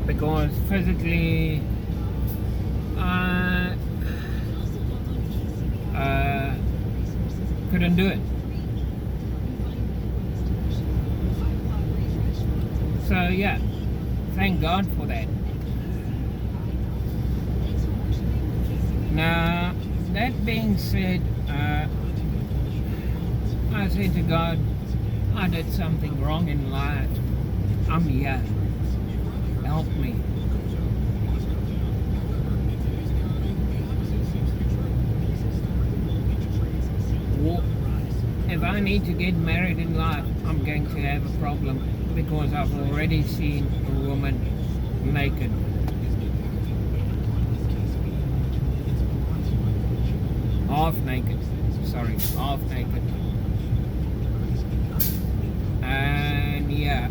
because physically I couldn't do it. So yeah, thank God for that. Now, that being said, I said to God, I did something wrong in life. I'm here. Help me. If I need to get married in life, I'm going to have a problem because I've already seen a woman naked. Half naked. Sorry, half naked. And yeah,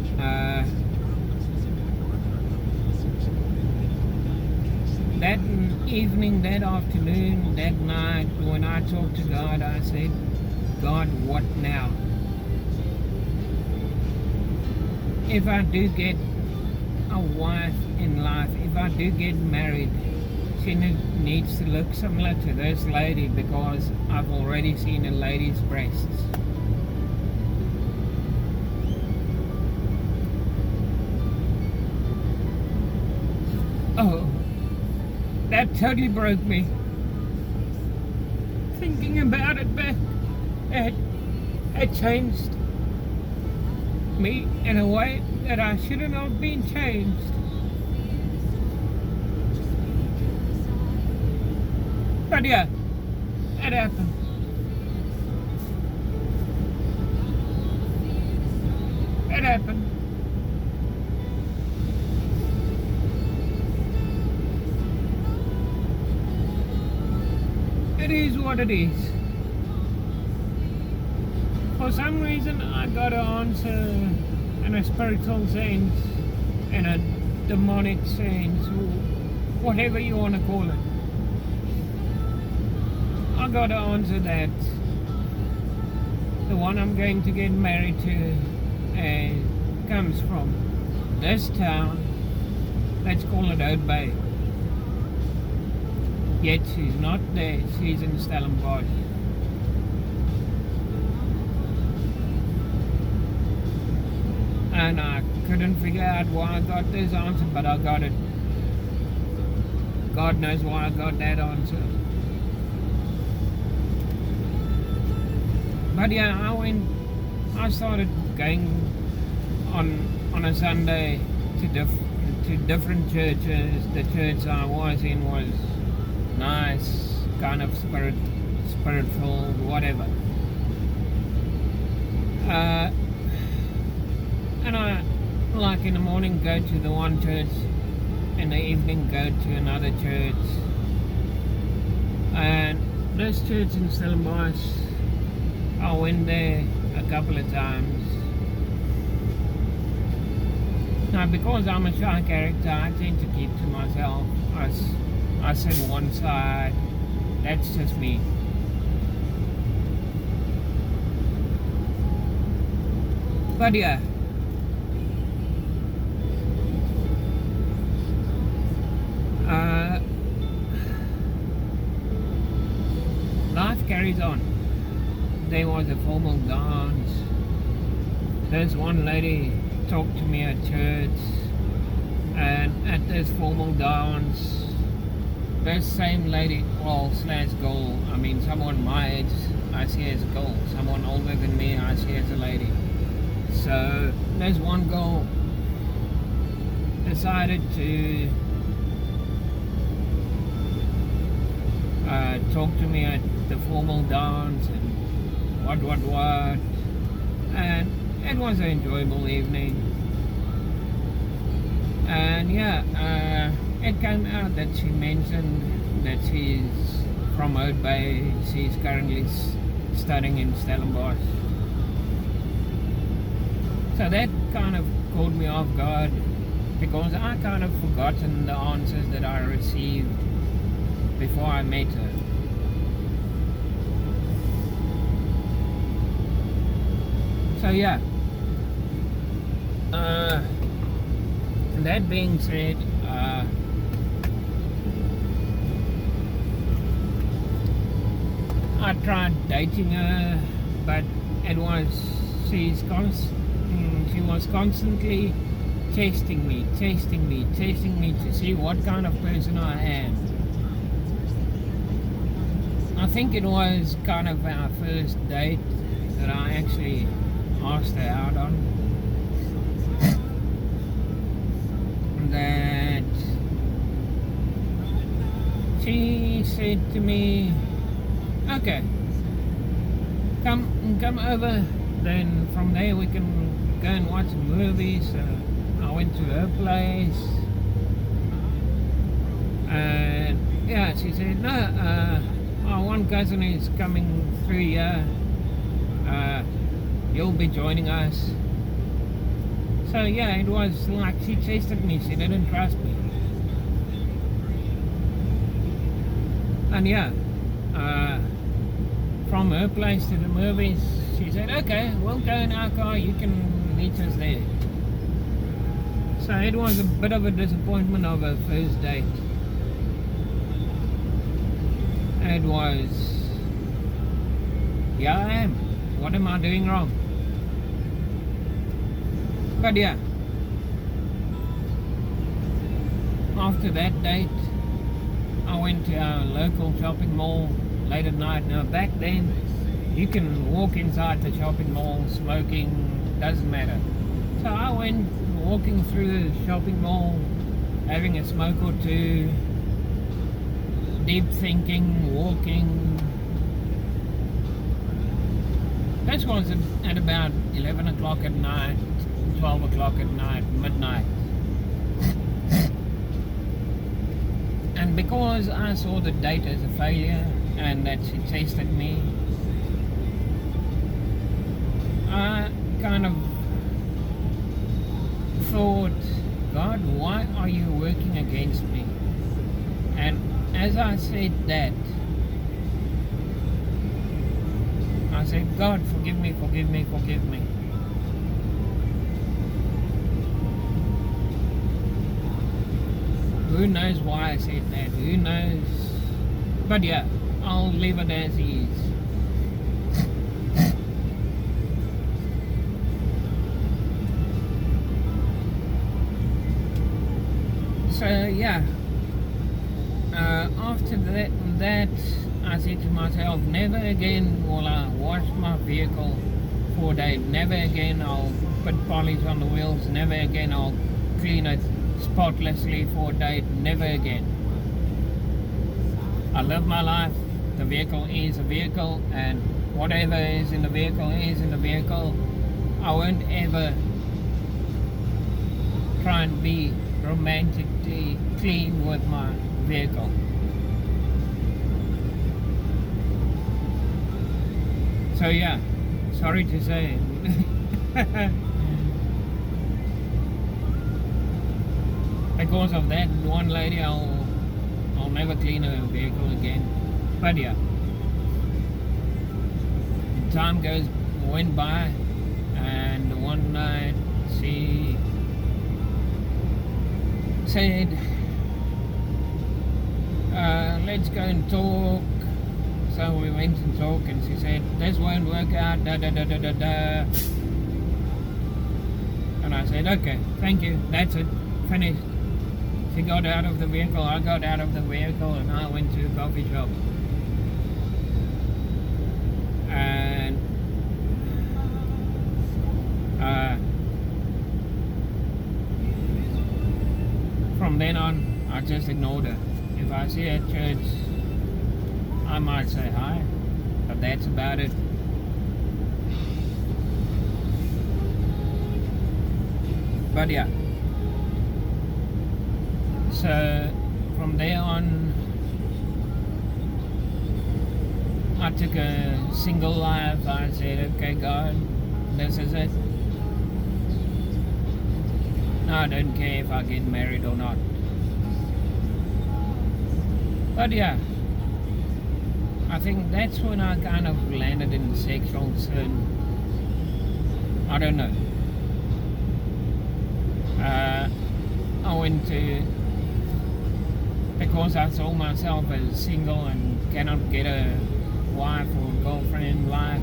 that evening, that afternoon, that night, when I talked to God, I said, God, what now? If I do get a wife in life, if I do get married, she needs to look similar to this lady because I've already seen a lady's breasts. Oh, that totally broke me. Thinking about it back, it changed me in a way that I shouldn't have been changed. But yeah, it happened. It happened. It is what it is. For some reason, I got an answer in a spiritual sense, in a demonic sense, or whatever you want to call it. I got to answer that the one I'm going to get married to comes from this town, let's call it Oud Bay. Yet she's not there, she's in Stellenbosch. And I couldn't figure out why I got this answer, but I got it. God knows why I got that answer. But yeah, I started going on a Sunday to different churches. The church I was in was nice, kind of spiritual, whatever. And I, like in the morning, go to the one church, in the evening go to another church. And this church in Stellenbosch, I went there a couple of times. Now, because I'm a shy character, I tend to keep to myself. I sit one side. That's just me. But yeah. Life carries on. There was a formal dance. There's one lady talked to me at church, and at this formal dance, this same lady, well, slash girl, I mean someone my age, I see as a girl. Someone older than me, I see as a lady. So there's one girl decided to talk to me at the formal dance and what, and it was an enjoyable evening. And yeah, it came out that she mentioned that she's from Oud Bay. She's currently studying in Stellenbosch. So that kind of caught me off guard because I kind of forgotten the answers that I received before I met her. So yeah, that being said, I tried dating her, but it was she was constantly testing me to see what kind of person I am. I think it was kind of our first date that I actually asked her out on. That she said to me, okay, come over, then from there we can go and watch movies. I went to her place, and yeah, she said, no, my one cousin is coming through here, you'll be joining us. So yeah, it was like she tested me, she didn't trust me. And yeah, from her place to the movies, she said, okay, we'll go in our car, you can meet us there. So it was a bit of a disappointment of a first date. It was, yeah, I am. What am I doing wrong? But yeah, after that date, I went to our local shopping mall late at night. Now back then, you can walk inside the shopping mall smoking, doesn't matter. So I went walking through the shopping mall, having a smoke or two, deep thinking, walking. That was at about 11 o'clock at night, 12 o'clock at night, midnight. And because I saw the date as a failure and that she tasted me, I kind of thought, God, why are you working against me? And as I said that, I said, God, forgive me, forgive me, forgive me. Who knows why I said that? Who knows? But yeah, I'll leave it as is. So yeah, after that, I said to myself, never again will I wash my vehicle for a day. Never again I'll put polish on the wheels. Never again I'll clean it spotlessly for a day. Never again. I live my life. The vehicle is a vehicle, and whatever is in the vehicle is in the vehicle. I won't ever try and be romantically clean with my vehicle. So yeah, sorry to say. Because of that one lady, I'll never clean a vehicle again. But yeah, time went by, and one night she said, let's go and talk. So we went and talked, and she said, this won't work out, da da da da da da. And I said, okay, thank you, that's it, finished. She got out of the vehicle, I got out of the vehicle, and I went to a coffee shop. And from then on, I just ignored her. If I see her at church, I might say hi, but that's about it. But yeah, so from there on, I took a single life. I said, okay, God, this is it. I don't care if I get married or not. But yeah, I think that's when I kind of landed in sexual sin. I don't know. I went to, because I saw myself as single and cannot get a wife or girlfriend in life,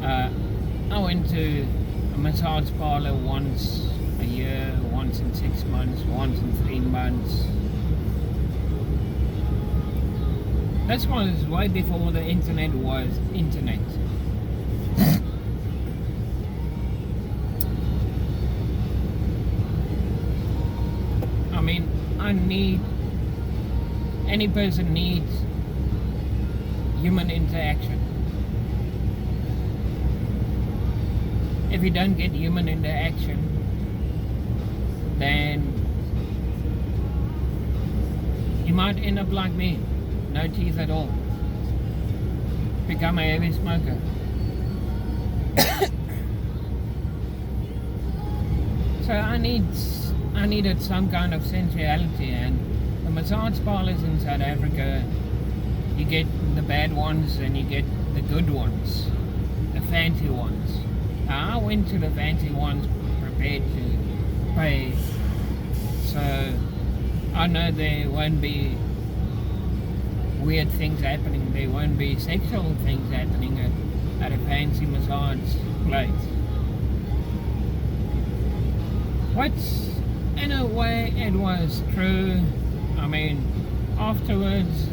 I went to a massage parlor once a year, once in 6 months, once in 3 months. This was way before the internet was internet. I mean, any person needs human interaction. If you don't get human interaction, then you might end up like me, no teeth at all, become a heavy smoker. So I needed some kind of sensuality, and the massage parlors in South Africa, you get the bad ones and you get the good ones, the fancy ones. Now, I went to the fancy ones prepared to pay, so I know there won't be weird things happening, there won't be sexual things happening at a fancy massage place. Which, in a way, it was true. I mean, afterwards,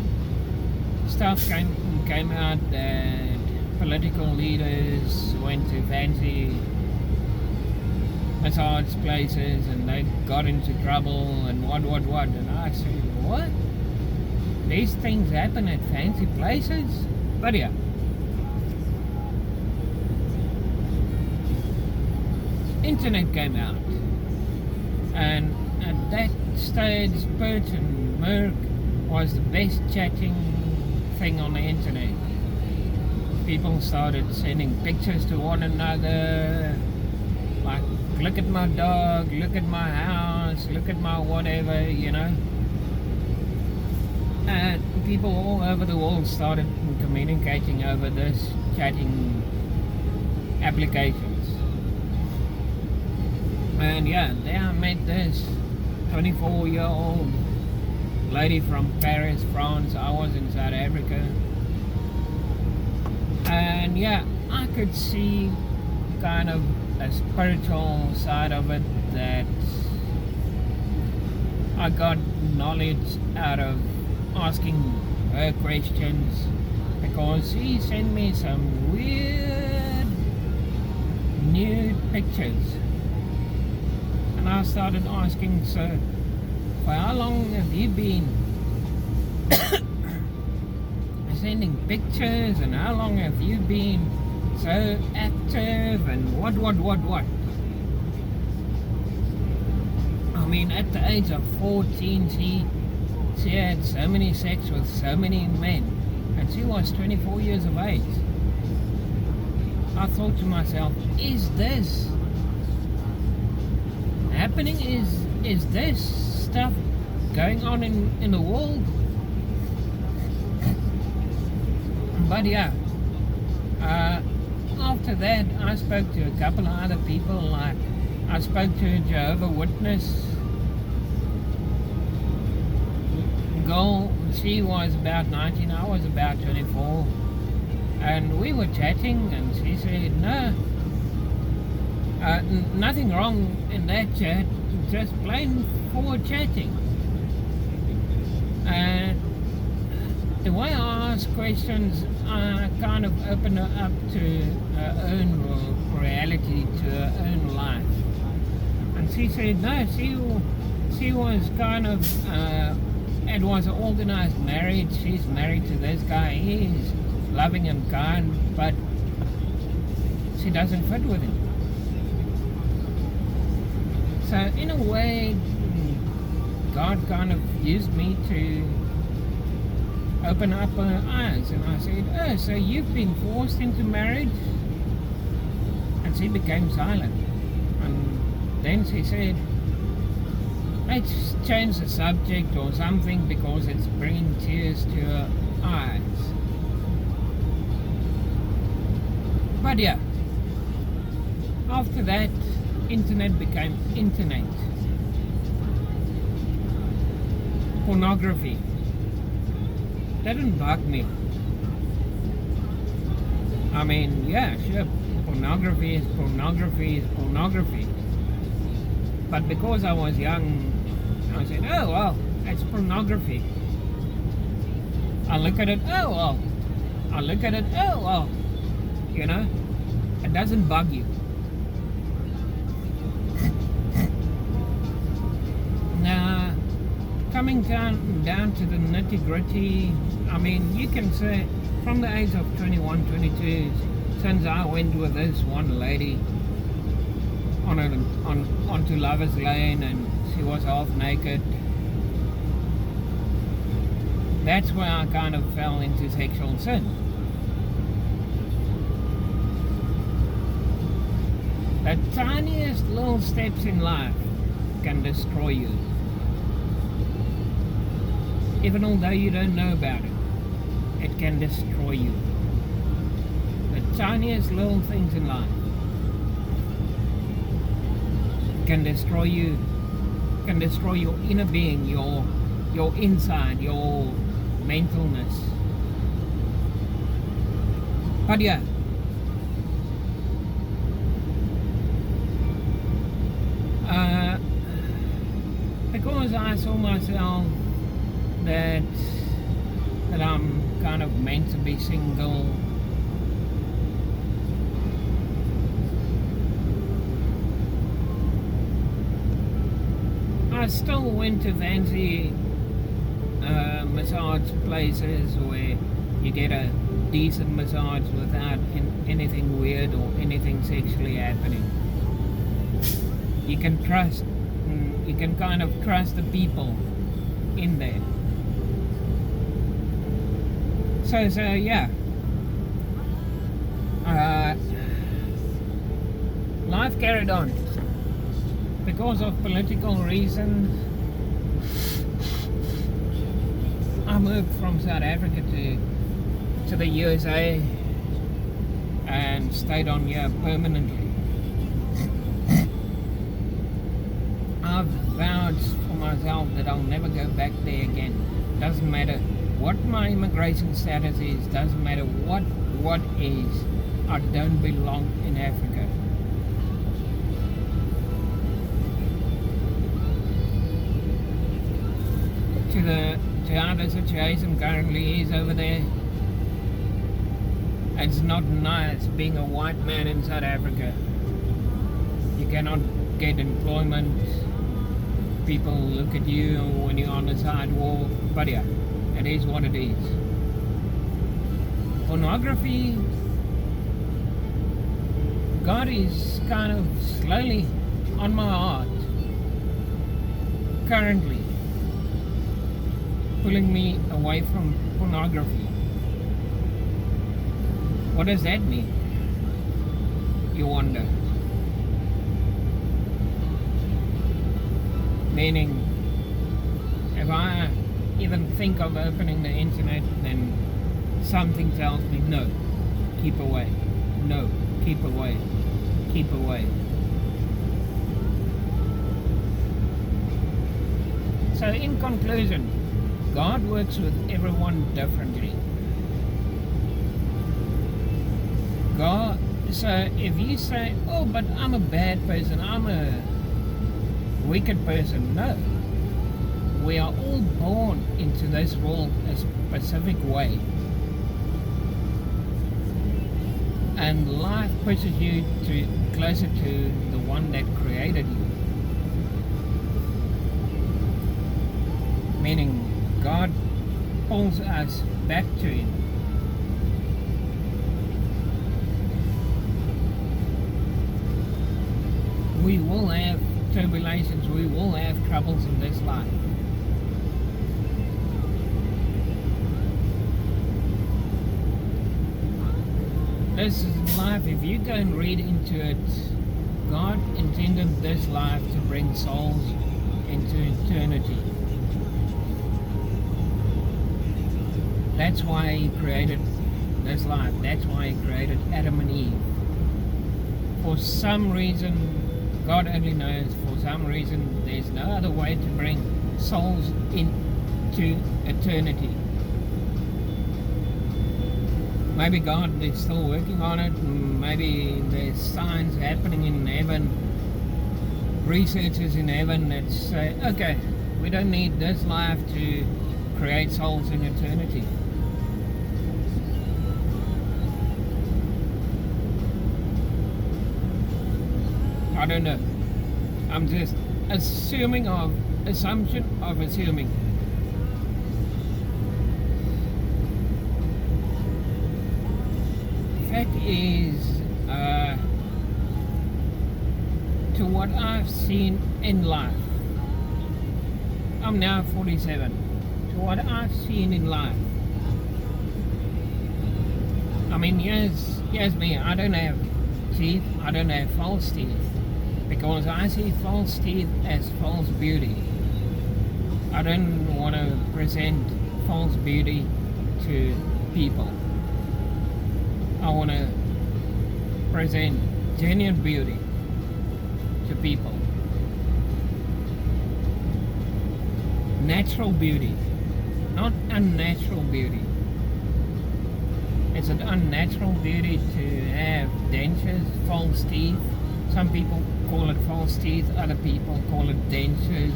stuff came out that political leaders went to fancy massage places and they got into trouble and what. And I said, what? These things happen at fancy places? But yeah. Internet came out. And at that stage, Perch and Merc was the best chatting thing on the internet. People started sending pictures to one another, like, look at my dog, look at my house, look at my whatever, you know. And people all over the world started communicating over this chatting applications. And yeah, there I met this 24-year-old lady from Paris, France. I was in South Africa. And yeah, I could see kind of a spiritual side of it, that I got knowledge out of asking her questions, because she sent me some weird nude pictures. And I started asking, so for how long have you been sending pictures, and how long have you been so active, and what? I mean, at the age of 14, she had so many sex with so many men, and she was 24 years of age. I thought to myself, is this happening? Is this stuff going on in the world? But yeah, after that I spoke to a couple of other people. Like, I spoke to a Jehovah's Witness girl. She was about 19, I was about 24, and we were chatting, and she said, no, nothing wrong in that chat, just plain forward chatting. And the way I ask questions, I kind of open her up to her own reality, to her own life. And she said, no, she was kind of, it was an organized marriage. She's married to this guy. He's loving and kind, but she doesn't fit with him. So in a way, God kind of used me to open up her eyes, and I said, oh, so you've been forced into marriage? And she became silent, and then she said, let's change the subject or something, because it's bringing tears to her eyes. But yeah, after that, internet became internet. pornography. Didn't bug me. I mean, yeah, sure, pornography is pornography is pornography. But because I was young, I said, oh, well, it's pornography. I look at it, oh, well. I look at it, oh, well. You know, it doesn't bug you. Now, coming down to the nitty-gritty, I mean, you can say from the age of 21, 22, since I went with this one lady onto Lover's Lane and she was half naked, that's where I kind of fell into sexual sin. The tiniest little steps in life can destroy you. Even although you don't know about it, it can destroy you. The tiniest little things in life can destroy you, can destroy your inner being, your inside, your mentalness. But yeah, because I saw myself that I'm kind of meant to be single, I still went to fancy massage places where you get a decent massage without anything weird or anything sexually happening. You can trust, you can kind of trust the people in there. So yeah. Life carried on. Because of political reasons, I moved from South Africa to the USA and stayed on here permanently. I've vowed for myself that I'll never go back there again. Doesn't matter what my immigration status is, doesn't matter what is, I don't belong in Africa. To how the situation currently is over there, it's not nice being a white man in South Africa. You cannot get employment. People look at you when you're on the sidewalk. But yeah, it is what it is. Pornography, God is kind of slowly on my heart currently, pulling me away from pornography. What does that mean? You wonder. Meaning, if I even think of opening the internet, then something tells me, no, keep away. No, keep away. Keep away. So in conclusion, God works with everyone differently. God, so if you say, oh, but I'm a bad person, I'm a wicked person, no. We are all born into this world a specific way. And life pushes you closer to the one that created you. Meaning, God pulls us back to Him. We will have tribulations, we will have troubles in this life. This is life, if you go and read into it, God intended this life to bring souls into eternity. That's why He created this life. That's why He created Adam and Eve. For some reason, God only knows, for some reason, there's no other way to bring souls to eternity. Maybe God is still working on it. Maybe there's signs happening in heaven. Researchers in heaven that say, okay, we don't need this life to create souls in eternity. I don't know. I'm just assuming. Fact is, to what I've seen in life, I'm now 47. To what I've seen in life, I mean, yes me, I don't have teeth, I don't have false teeth, because I see false teeth as false beauty. I don't want to present false beauty to people. I want to present genuine beauty to people. Natural beauty, not unnatural beauty. It's an unnatural beauty to have dentures, false teeth. Some people call it false teeth, other people call it dentures.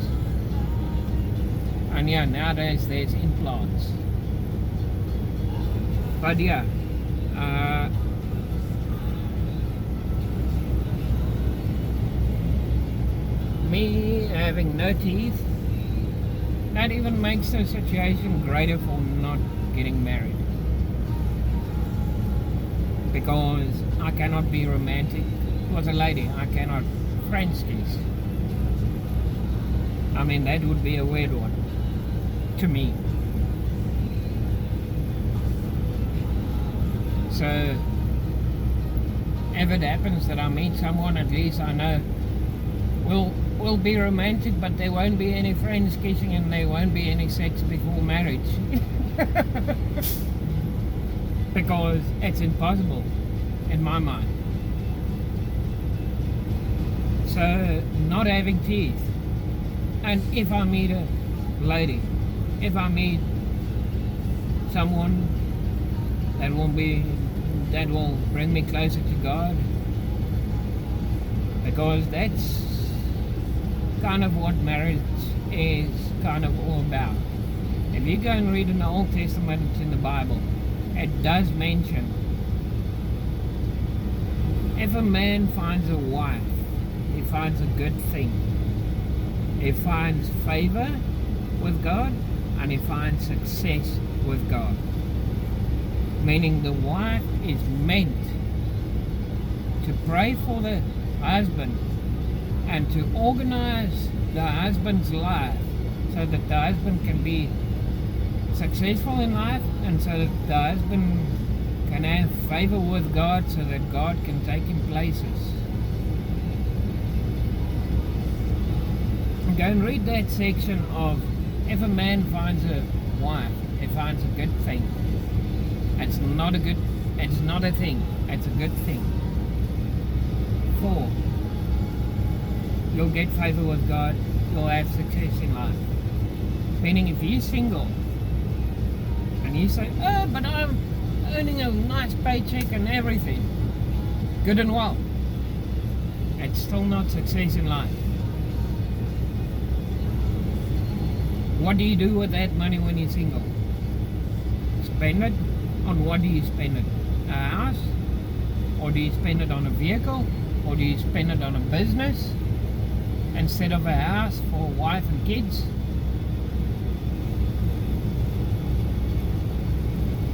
And yeah, nowadays there's implants. But yeah, me having no teeth, that even makes the situation greater for not getting married. Because I cannot be romantic with a lady, I cannot French kiss. I mean, that would be a weird one to me. So if it happens that I meet someone, at least I know we'll be romantic, but there won't be any French kissing and there won't be any sex before marriage. Because it's impossible in my mind. So not having teeth, and if I meet a lady, if I meet someone that will bring me closer to God, because that's kind of what marriage is kind of all about. If you go and read in the Old Testament in the Bible, it does mention if a man finds a wife, he finds a good thing. He finds favor with God and he finds success with God. Meaning the wife is meant to pray for the husband and to organize the husband's life so that the husband can be successful in life, and so that the husband can have favor with God, so that God can take him places. Go and read that section of if a man finds a wife, he finds a good thing. It's not a thing, it's a good thing. 4, you'll get favor with God, you'll have success in life. Meaning if you're single and you say, oh, but I'm earning a nice paycheck and everything, good and well, it's still not success in life. What do you do with that money when you're single? Spend it? On what do you spend it? A house? Or do you spend it on a vehicle? Or do you spend it on a business instead of a house for a wife and kids?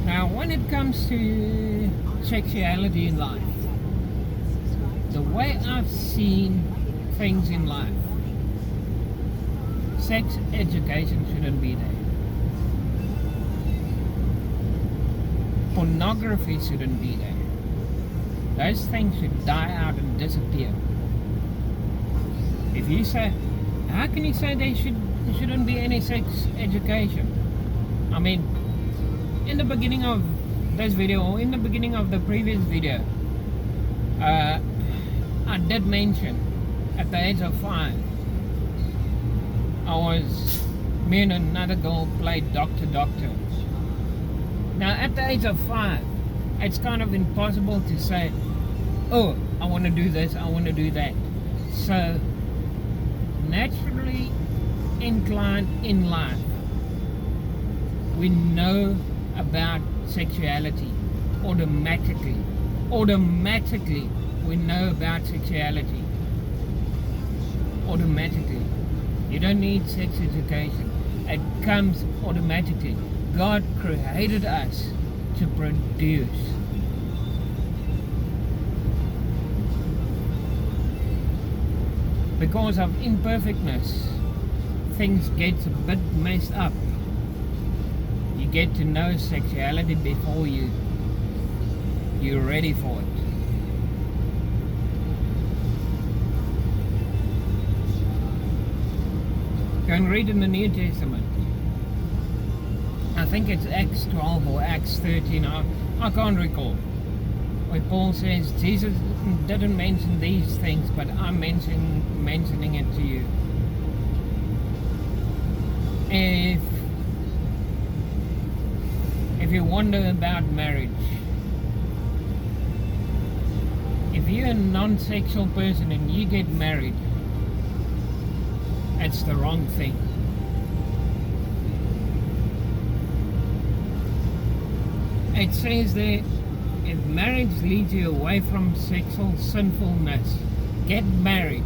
Now, when it comes to sexuality in life, the way I've seen things in life, sex education shouldn't be there. Pornography shouldn't be there. Those things should die out and disappear. If you say, how can you say there shouldn't be any sex education? I mean, in the beginning of this video, or in the beginning of the previous video, I did mention at the age of 5, I was me and another girl played doctor. Now at the age of 5, it's kind of impossible to say, oh, I want to do this, I want to do that. So naturally inclined in life, we know about sexuality automatically we know about sexuality automatically. You don't need sex education, it comes automatically. God created us to produce. Because of imperfectness, things get a bit messed up. You get to know sexuality before you're ready for it. Go and read in the New Testament. I think it's Acts 12 or Acts 13. I can't recall. Where Paul says Jesus didn't mention these things, but I'm mentioning it to you. If you wonder about marriage, if you're a non-sexual person and you get married, it's the wrong thing. It says there, if marriage leads you away from sexual sinfulness, get married.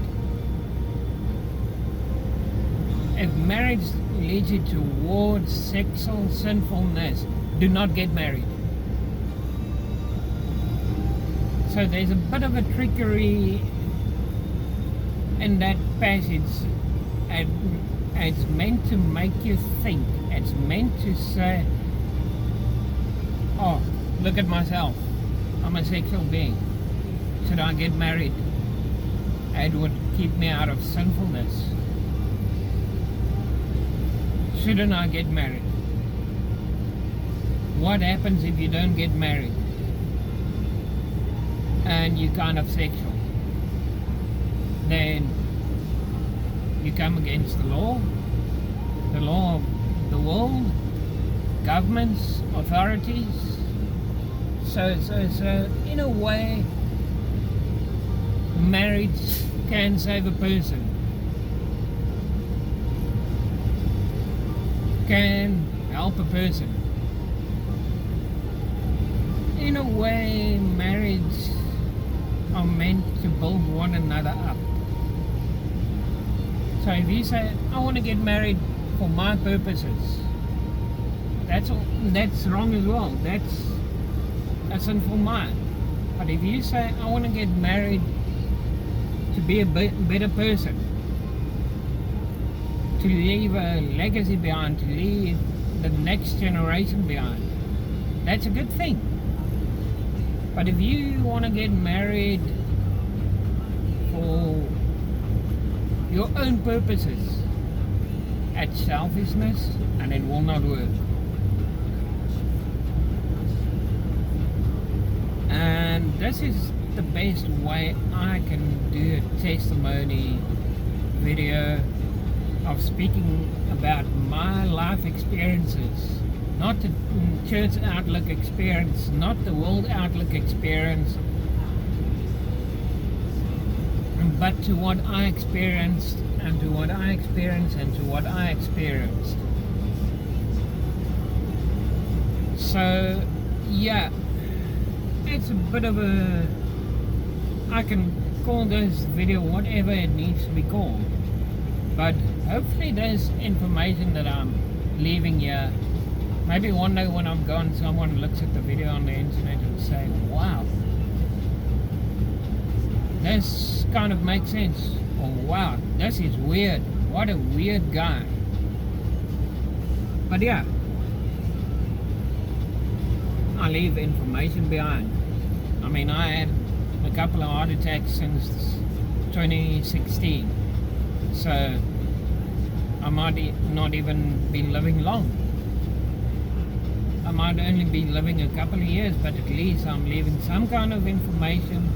If marriage leads you towards sexual sinfulness, do not get married. So there's a bit of a trickery in that passage. It's meant to make you think. It's meant to say, oh, look at myself. I'm a sexual being. Should I get married? It would keep me out of sinfulness. Shouldn't I get married? What happens if you don't get married and you're kind of sexual? Then you come against the law of the world, governments, authorities. So in a way, marriage can save a person, can help a person. In a way, marriage are meant to build one another up. So if you say, I want to get married for my purposes, that's wrong as well. That's a sinful mind. But if you say, I want to get married to be a better person, to leave a legacy behind, to leave the next generation behind, that's a good thing. But if you want to get married for your own purposes, it's selfishness and it will not work. And this is the best way I can do a testimony video of speaking about my life experiences, not the church outlook experience, not the world outlook experience, but to what I experienced and to what I experienced and to what I experienced. So yeah, it's a bit of a, I can call this video whatever it needs to be called, but hopefully there's information that I'm leaving here. Maybe one day when I'm gone, someone looks at the video on the internet and say, wow, this kind of makes sense, or wow, this is weird, what a weird guy. But yeah, I leave information behind. I mean, I had a couple of heart attacks since 2016, so I might not even be living long. I might only be living a couple of years, but at least I'm leaving some kind of information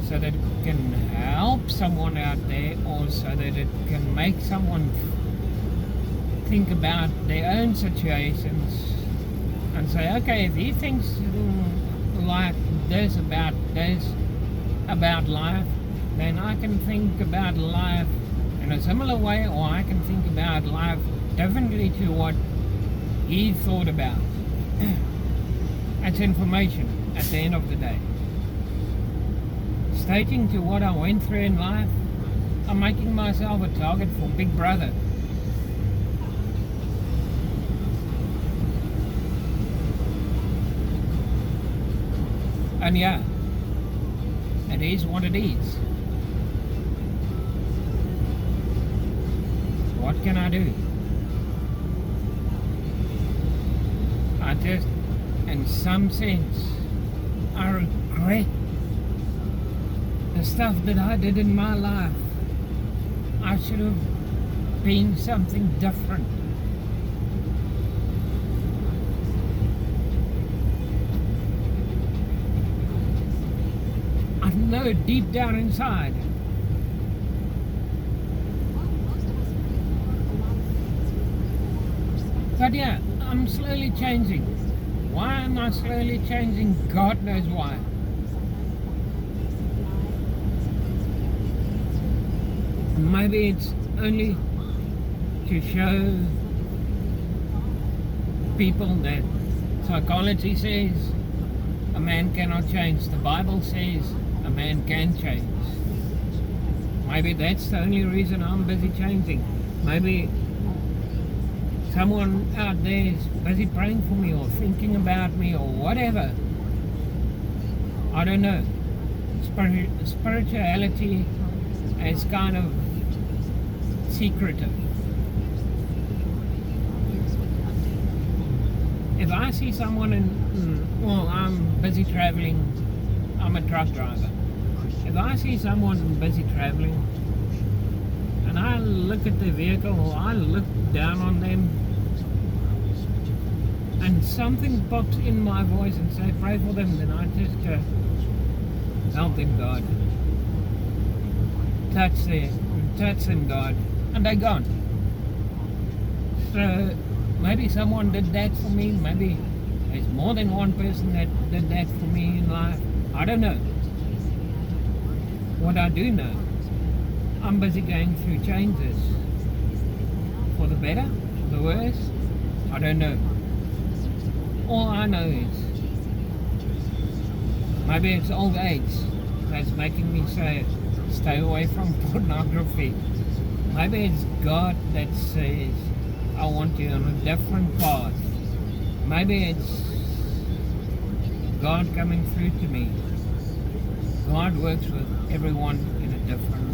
so that it can help someone out there, or so that it can make someone think about their own situations and say, okay, if he thinks like this about life, then I can think about life in a similar way, or I can think about life differently to what he thought about. It's information at the end of the day. Stating to what I went through in life, I'm making myself a target for Big Brother. And yeah, it is what it is. What can I do? I just, in some sense, I regret the stuff that I did in my life. I should have been something different. I know deep down inside but yeah, I'm slowly changing. Why am I slowly changing? God knows why. Maybe it's only to show people that psychology says a man cannot change. The Bible says a man can change. Maybe that's the only reason I'm busy changing. Maybe someone out there is busy praying for me or thinking about me or whatever. I don't know. Spirituality is kind of secretive. If I see someone well, I'm busy traveling, I'm a truck driver. If I see someone busy traveling and I look at their vehicle or I look down on them and something pops in my voice and say pray for them, then I just go, help them, God. Touch them, God. And they're gone. So maybe someone did that for me. Maybe there's more than one person that did that for me in life. I don't know. What I do know, I'm busy going through changes. For the better, for the worse, I don't know. All I know is maybe it's old age that's making me say stay away from pornography. Maybe it's God that says I want you on a different path. Maybe it's God coming through to me. God works with everyone in a different